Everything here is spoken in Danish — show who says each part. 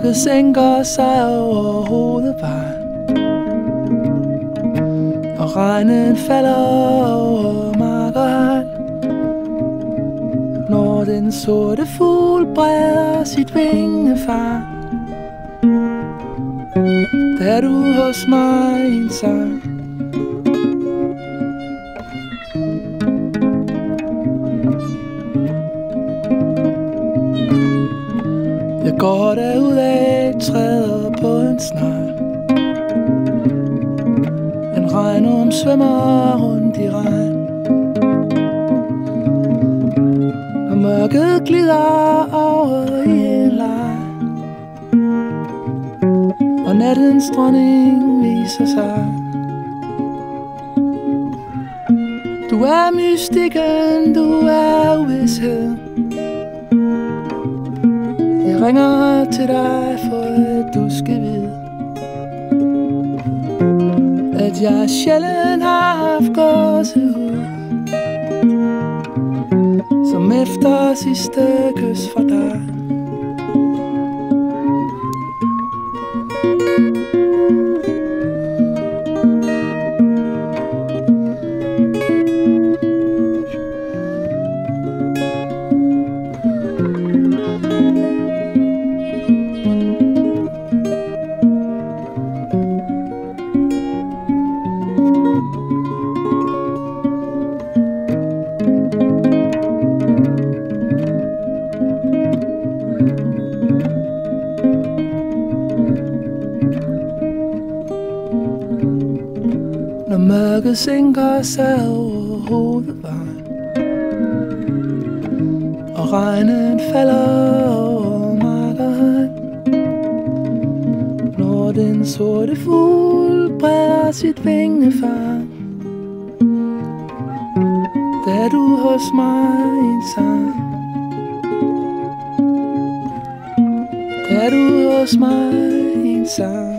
Speaker 1: mørket sænker sig over hovedet bare, og regnen falder over mark og hegn. Når den sorte fugl breder sit vingefang, der er du hos mig i en sang. Jeg går derudad, træder på en snegl. En regnorm svømmer rundt i regn, og mørket glider over i en leg, og nattens dronning viser sig. Du er mystikken, du er uvidshed. Jeg ringer til dig for at du skal vide, at jeg sjældent har haft gåsehud, som efter sidste kys for dig. Når mørket sænker sig over hovedvejen, og regnen falder over mark og hegn. Når den sorte fugl breder sit vingefang, der er du hos mig i en sang. Der er du hos mig i en sang.